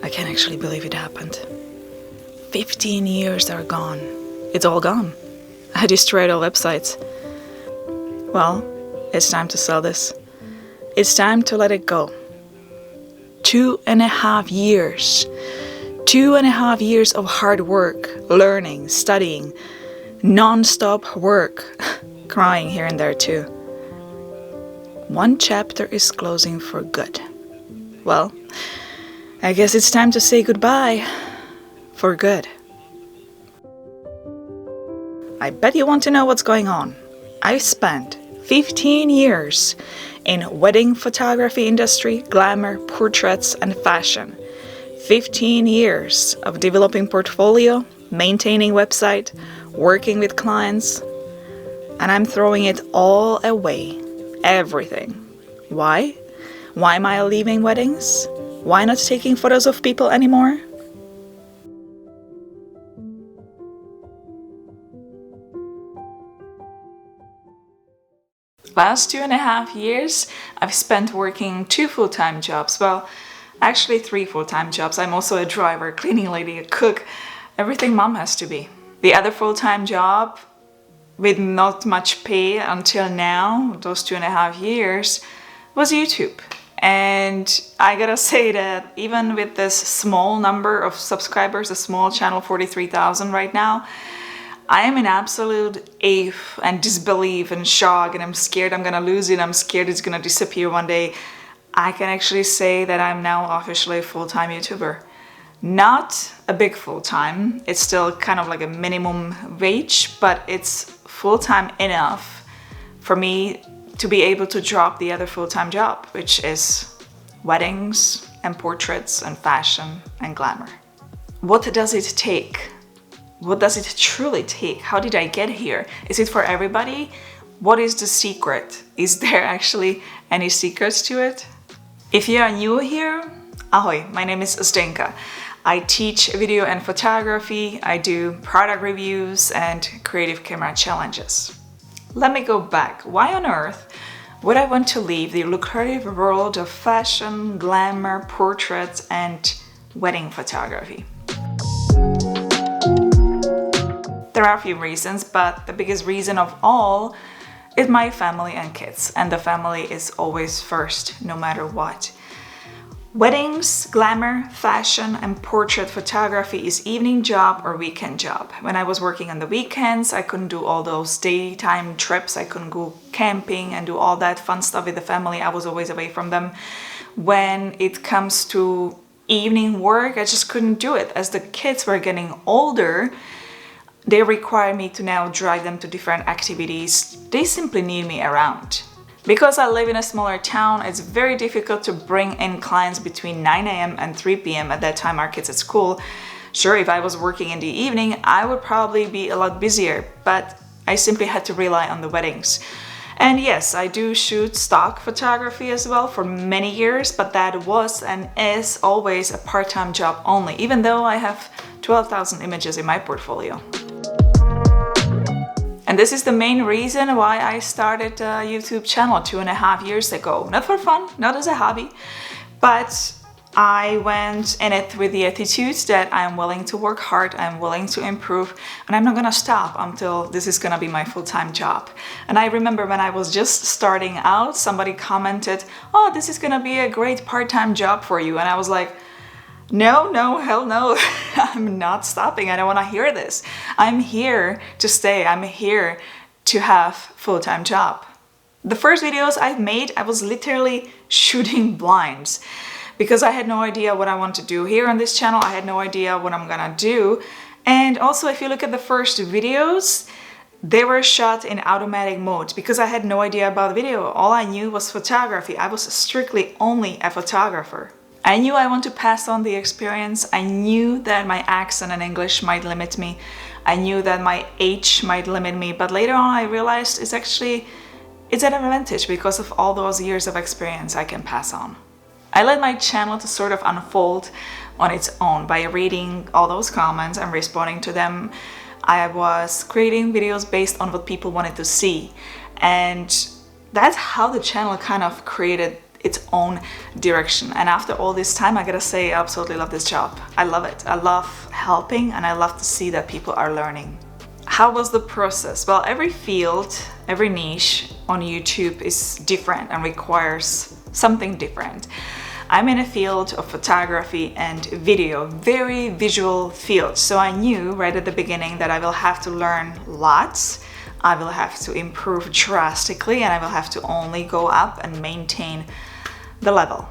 I can't actually believe it happened. 15 years are gone. It's all gone. I destroyed all websites. Well, it's time to sell this. It's time to let it go. 2.5 years. 2.5 years of hard work, learning, studying, non-stop work, crying here and there too. One chapter is closing for good. Well, I guess it's time to say goodbye for good. I bet you want to know what's going on. I've spent 15 years in wedding photography industry, glamour, portraits, and fashion. 15 years of developing portfolio, maintaining website, working with clients, and I'm throwing it all away. Everything. Why? Why am I leaving weddings? Why not taking photos of people anymore? Last 2.5 years, I've spent working 2 full-time jobs. Well, actually 3 full-time jobs. I'm also a driver, cleaning lady, a cook, everything mom has to be. The other full-time job, with not much pay until now, those 2.5 years, was YouTube. And I gotta say that even with this small number of subscribers, a small channel, 43,000 right now, I am in absolute awe and disbelief and shock, and I'm scared I'm gonna lose it. I'm scared it's gonna disappear one day. I can actually say that I'm now officially a full-time YouTuber. Not a big full-time, it's still kind of like a minimum wage, but it's full-time enough for me to be able to drop the other full-time job, which is weddings and portraits and fashion and glamour. What does it take? What does it truly take? How did I get here? Is it for everybody? What is the secret? Is there actually any secrets to it? If you are new here, ahoy, my name is Zdenka. I teach video and photography, I do product reviews and creative camera challenges. Let me go back. Why on earth would I want to leave the lucrative world of fashion, glamour, portraits, and wedding photography? There are a few reasons, but the biggest reason of all is my family and kids. And the family is always first, no matter what. Weddings, glamour, fashion, and portrait photography is evening job or weekend job. When I was working on the weekends, I couldn't do all those daytime trips. I couldn't go camping and do all that fun stuff with the family. I was always away from them. When it comes to evening work, I just couldn't do it. As the kids were getting older, they require me to now drive them to different activities. They simply need me around. Because I live in a smaller town, it's very difficult to bring in clients between 9 a.m. and 3 p.m. At that time, our kids at school. Sure, if I was working in the evening, I would probably be a lot busier, but I simply had to rely on the weddings. And yes, I do shoot stock photography as well for many years, but that was and is always a part-time job only, even though I have 12,000 images in my portfolio. And this is the main reason why I started a YouTube channel 2.5 years ago. Not for fun, not as a hobby, but I went in it with the attitude that I'm willing to work hard, I'm willing to improve, and I'm not gonna stop until this is gonna be my full-time job. And I remember when I was just starting out, somebody commented, "Oh, this is gonna be a great part-time job for you." And I was like, no, hell no, I'm not stopping. I don't want to hear this. I'm here to stay. I'm here to have full-time job. The first videos I've made, I was literally shooting blinds because I had no idea what I want to do here on this channel. I had no idea what I'm gonna do. And also, if you look at the first videos, they were shot in automatic mode because I had no idea about video. All I knew was photography. I was strictly only a photographer. I knew I want to pass on the experience. I knew that my accent and English might limit me. I knew that my age might limit me, but later on I realized it's an advantage because of all those years of experience I can pass on. I let my channel to sort of unfold on its own by reading all those comments and responding to them. I was creating videos based on what people wanted to see, and that's how the channel kind of created its own direction. And after all this time, I gotta say, I absolutely love this job. I love it. I love helping, and I love to see that people are learning. How was the process? Well, every field, every niche on YouTube is different and requires something different. I'm in a field of photography and video, very visual field. So I knew right at the beginning that I will have to learn lots. I will have to improve drastically, and I will have to only go up and maintain the level.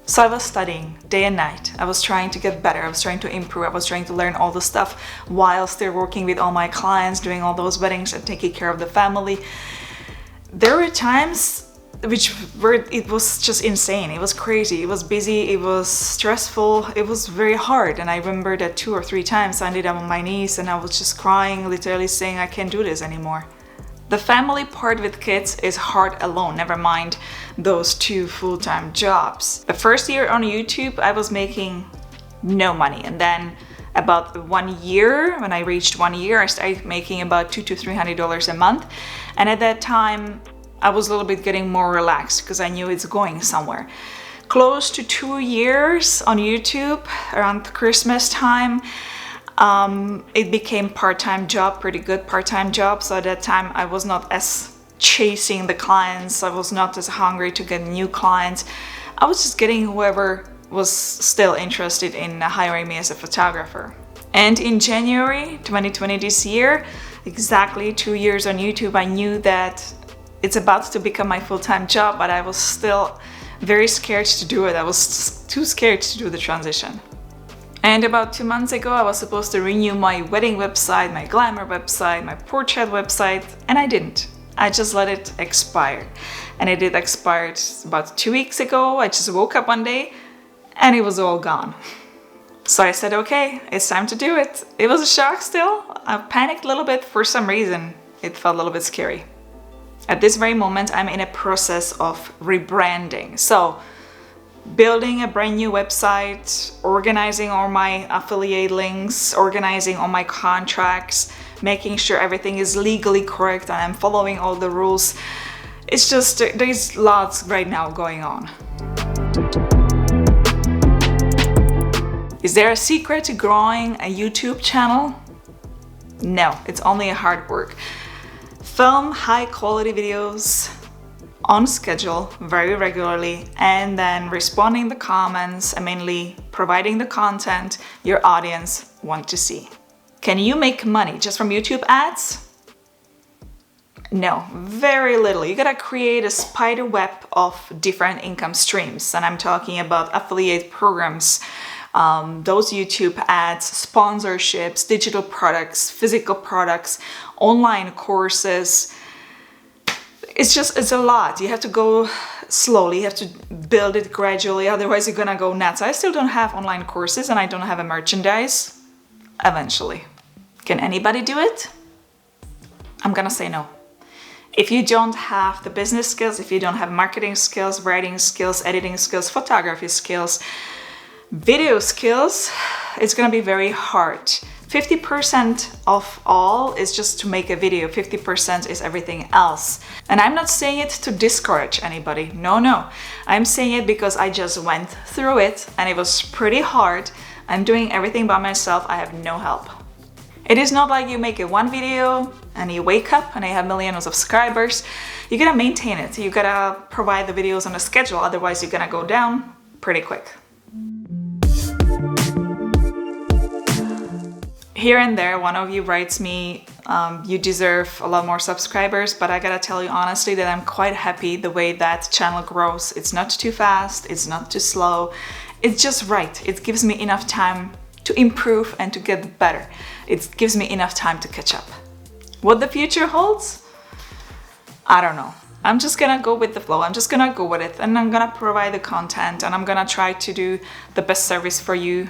So I was studying day and night. I was trying to get better. I was trying to improve. I was trying to learn all the stuff while still working with all my clients, doing all those weddings and taking care of the family. There were times it was just insane. It was crazy. It was busy. It was stressful. It was very hard. And I remember that 2 or 3 times I ended up on my knees and I was just crying, literally saying, I can't do this anymore. The family part with kids is hard alone, never mind those 2 full-time jobs. The first year on YouTube, I was making no money. And then about 1 year, when I reached 1 year, I started making about $200 to $300 a month. And at that time, I was a little bit getting more relaxed because I knew it's going somewhere. Close to 2 years on YouTube, around Christmas time, it became part-time job, pretty good part-time job. So at that time, I was not as chasing the clients. I was not as hungry to get new clients. I was just getting whoever was still interested in hiring me as a photographer. And in January 2020, this year, exactly 2 years on YouTube, I knew that it's about to become my full-time job, but I was still very scared to do it. I was too scared to do the transition. And about 2 months ago, I was supposed to renew my wedding website, my glamour website, my portrait website, and I didn't. I just let it expire. And it did expire about 2 weeks ago. I just woke up one day and it was all gone. So I said, okay, it's time to do it. It was a shock still. I panicked a little bit for some reason. It felt a little bit scary. At this very moment, I'm in a process of rebranding. So building a brand new website, organizing all my affiliate links, organizing all my contracts, making sure everything is legally correct and I'm following all the rules. It's just, there's lots right now going on. Is there a secret to growing a YouTube channel? No, it's only a hard work. Film high quality videos on schedule very regularly, and then responding the comments and mainly providing the content your audience want to see. Can you make money just from YouTube ads? No, very little. You gotta create a spider web of different income streams, and I'm talking about affiliate programs, those YouTube ads, sponsorships, digital products, physical products, online courses. It's a lot. You have to go slowly. You have to build it gradually. Otherwise, you're gonna go nuts. I still don't have online courses and I don't have a merchandise. Eventually. Can anybody do it? I'm gonna say no. If you don't have the business skills, if you don't have marketing skills, writing skills, editing skills, photography skills, video skills, it's gonna be very hard. 50% of all is just to make a video, 50% is everything else. And I'm not saying it to discourage anybody, no. I'm saying it because I just went through it and it was pretty hard. I'm doing everything by myself, I have no help. It is not like you make a one video and you wake up and you have millions of subscribers. You gotta maintain it, you gotta provide the videos on a schedule, otherwise you're gonna go down pretty quick. Here and there, one of you writes me, you deserve a lot more subscribers, but I gotta tell you honestly that I'm quite happy the way that channel grows. It's not too fast, it's not too slow, it's just right. It gives me enough time to improve and to get better. It gives me enough time to catch up. What the future holds? I don't know. I'm just gonna go with the flow. I'm just gonna go with it and I'm gonna provide the content and I'm gonna try to do the best service for you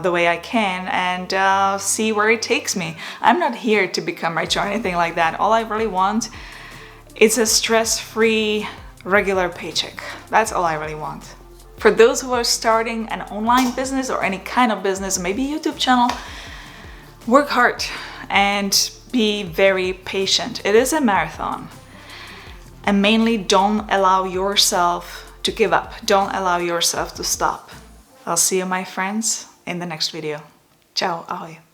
the way I can and see where it takes me. I'm not here to become rich or anything like that. All I really want is a stress-free, regular paycheck. That's all I really want. For those who are starting an online business or any kind of business, maybe a YouTube channel, work hard and be very patient. It is a marathon. And mainly don't allow yourself to give up. Don't allow yourself to stop. I'll see you, my friends, in the next video. Ciao, ahoj.